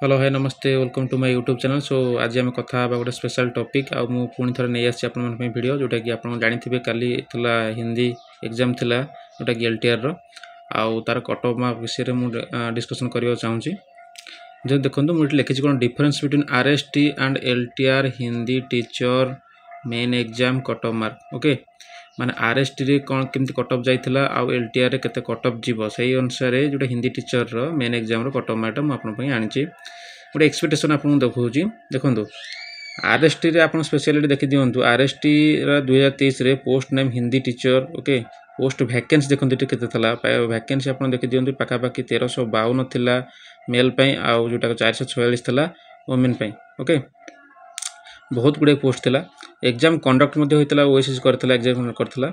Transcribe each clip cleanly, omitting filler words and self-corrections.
Hello hi नमस्ते welcome to my YouTube channel. So आज आम कथा गोटे स्पेशल टॉपिक आ मु पुणी थोड़े नहीं आसी वीडियो जोटा कि आप जानी काली हिंदी एग्जाम थिला जोटा कि एलटीआर रो आउ तार कट ऑफ मार्क विषय में डिस्कशन करने चाहूँगी। जो देखो मुझे लिखी कौन difference between RST and LTR Hindi teacher main exam cut off mark. Okay माने आरएसटी रे कौन केमती कट ऑफ जाइथिला आउ एलटीआर रे केते कट ऑफ जीवो सही अनुसार जोटा हिंदी टीचर रो मेन एग्जाम रो कट ऑफ मार्क मु आपन पई आनिछि गोटे एक्सपेक्टेशन आपन देखौछि। देखंतु आरएसटी रे आपन स्पेशलिटी देखि दियंतु आरएसटी रा 2023 रे post name Hindi teacher. Okay post vacancy देखंतु केते थला वैकेंसी आपन देखि दियंतु पाका पाकी 1352 थिला मेल पई आउ जोटा 446 थिला वुमेन पई। ओके बहुत गुड़े पोस्ट थिला। एग्जाम कंडक्ट मध्ये होइतला ओएसएस करथिला एग्जाम करथिला।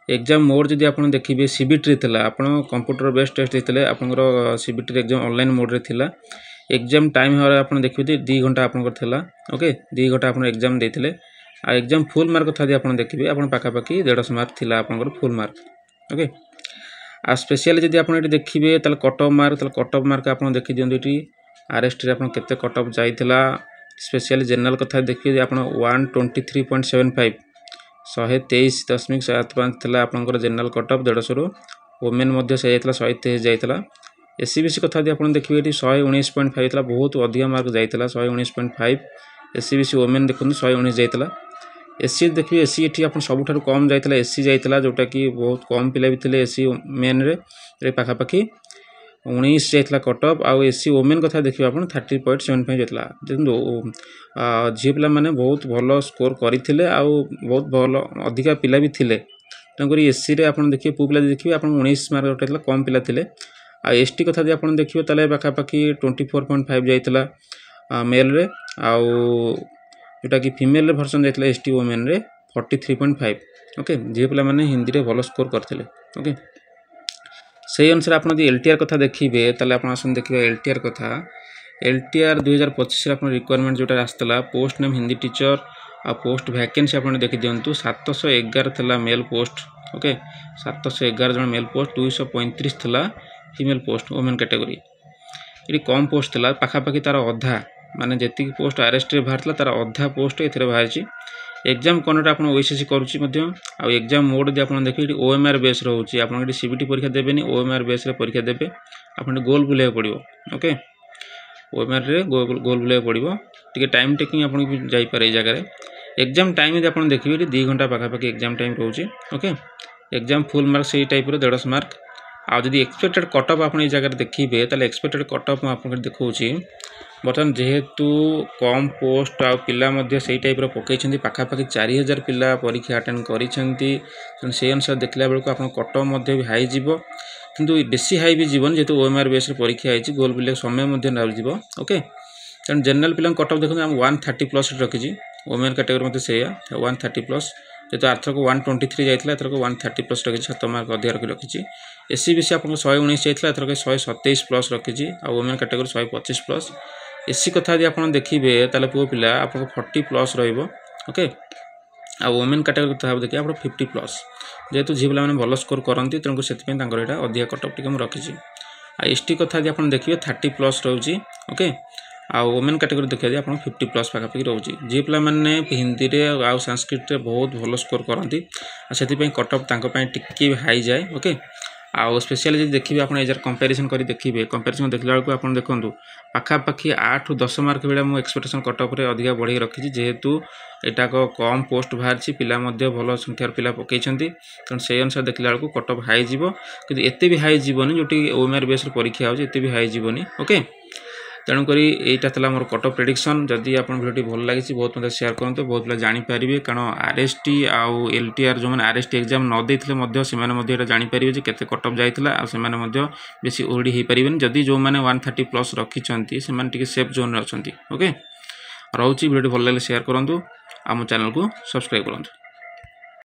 एग्जाम मोड जदि आपन देखिबे सीबीटी रे थिला आपन कंप्यूटर बेस्ड टेस्ट देथिले आपनकर सीबीटी रे एग्जाम ऑनलाइन मोड रे थिला। एग्जाम टाइम हर आपन देखिबे 2 घंटा आपनकर थिला। ओके 2 घंटा आपन एग्जाम देथिले आ एग्जाम फुल मार्क था आपन देखिबे आपन पाका पाकी 150 मार्क थिला आपनकर फुल मार्क। ओके आ स्पेशली जदि आपन एटी देखिबे तले कट ऑफ मार्क आपन देखि दियंतु एटी आरएसटी रे आपन केते कट ऑफ जाइथिला। स्पेशली जनरल कथा देखिए आप 123.75 123.75 थिला आपनकर जनरल कट ऑफ 150 रो वुमेन मध्ये से जाइतला 123 जाइतला। एससीबीसी कथा दी आपन देखिबे एटी 119.5 थिला बहुत अधिक मार्क जाइतला 119.5। एससीबीसी वुमेन देखुन 119 जाइतला। एससी देखिए एससी एटी आपन सबठारु कम जाइतला एससी जाइतला जोटा कि बहुत कम पिला भी थिले एससी मेन रे पाखा पाखी 19 जाइतला कट ऑफ आउ एससी वुमेन कथा देखिबा आपण 30.75 जाइतला। देखो झी पिला माने बहुत भलो स्कोर करिथिले आउ बहुत भलो अधिका पिला भी थिले तंकरी एससी रे आपण देखिए पु पिला देखिबे आपण 19 मार्क उठैतला कम पिला थिले। आ एसटी कथा दे आपण देखिबे तले बाका पाकी 24.5 जाइतला मेल रे आउ जोटा कि फीमेल रे वर्जन जाइतला एसटी वुमेन रे 43.5। ओके झी पिला माने हिंदी रे भलो स्कोर करथिले। ओके से अनुसार आप एलटीआर कथा देखिए ताले आप देखिए एलटीआर कथा एलटीआर 2025 रे आपन रिक्वायरमेंट जोटा आस्तला पोस्ट नेम हिंदी टीचर आ पोस्ट वैकेंसी आपन देखि दियंतु 711 थिला मेल पोस्ट। ओके 711 जन मेल पोस्ट 235 थिला फीमेल पोस्ट वुमेन कैटेगरी। इडी कम पोस्ट थिला पाखा पाखी तार अधा माने जेति पोस्ट आरएसटी रे बाहरतला तार अधा पोस्ट एथिरे बाहरची। एग्जाम कन्वर्ट आपन ओएसएस करूची मध्य आ एग्जाम मोड दे आपन देखि ओएमआर बेस रहउची आपन एटी सीबीटी परीक्षा देबेनी ओएमआर बेस रे परीक्षा देबे आपन गोल बुले पड़िबो। ओके ओएमआर रे गोल बुले पड़िबो टिके टाइम टेकिंग आपन भी जाई पारे ए जगह रे। एग्जाम टाइम दे आपन देखिबे 2 घंटा पाखा पाखी एग्जाम टाइम रहउची। ओके एग्जाम फुल मार्क सेही टाइप रो 150 मार्क आ जदी एक्सपेक्टेड कट ऑफ आपन ए जगह रे देखिबे ताले एक्सपेक्टेड कट ऑफ आपन देखौची बर्तमान जेहेतु कम पोस्ट आ पिला मध्ये सेही टाइप रो पकेइछन्ती पाखा पाखी 4000 पिला परीक्षा अटेंड करिछन्ती से अनुसार देखला बेल को आपन कट ऑफ मध्ये भी हाई जीवो किंतु बेसी हाई भी जीवन जेतु ओएमआर बेस रे परीक्षा आइछि गोल बुले समय मध्ये नाउ जीवो। ओके तन जनरल पिला कट ऑफ देखो हम 130 प्लस रखिछि वुमेन कैटेगरी मध्ये सेया 130 प्लस जेतु आर्थर को 123 जाइतला आर्थर को 130 प्लस रखिछि 7 मार्क अधिक रखिछि। एससीबीसी आपन 119 जाइतला आर्थर को 127 प्लस रखिछि आ वुमेन कैटेगरी 125 प्लस। एससी कथा यदि आपन देखिबे ताले पु पिला आपन 40 प्लस रहइबो। ओके आ वुमेन कैटेगरी कथा देखि आपन 50 प्लस जेतु झी पिला माने भलो स्कोर करंती तनको सेति पे तांकर एटा अधिक कट ऑफ टिके हम रखिछि। आ एसटी कथा यदि आपन देखिबे 30 प्लस रहउची। ओके आ वुमेन कैटेगरी देखिए आपन 50 प्लस पाखा पाखी रहउची। जे पिला माने हिंदी रे आ संस्कृत रे बहुत भलो स्कोर करंती आ सेति पे कट ऑफ तांको पे टिके हाई जाय। ओके आ स्पेशली जदि देखिबे आपन एजर कंपैरिजन करी देखिबे कंपैरिजन देखला बेलको आपन देखंतु पाखा पाखी 8 ରୁ 10 मार्क बेला मो एक्सपेक्टेशन कट ऑफ रे अधिका बढ़ी रखिछि जेहेतु एटा को कम पोस्ट बाहरछि पिला मध्ये भलो संख्यार पिला पकेइछन्ती तन से अनुसार देखला बेलको कट ऑफ हाई जीवो किंतु एते भी हाई जीवोनी जोटी ओएमआर बेस रे परीक्षा होछि एते भी हाई जीवोनी। ओके तेणु करी एटा तला मोर कट ऑफ प्रेडिक्शन जदि आपन वीडियो भल लागिछि बहुत मते शेयर करंतु बहुत ला जानि पारिबे कारण आरएसटी आउ एलटीआर जो माने आरएसटी एग्जाम न देथिले मध्ये से माने मध्ये एटा जानि पारिबे जे केते कट ऑफ जाइतला आ से माने मध्ये बेसी ओडी हे पारिबेन जदि जो माने 130 प्लस रखिछन्ती से माने टिके सेफ जोन रे अछन्ती। ओके रहउछि वीडियो भल लागले शेयर करंतु आ मो चैनल को सब्सक्राइब करंतु।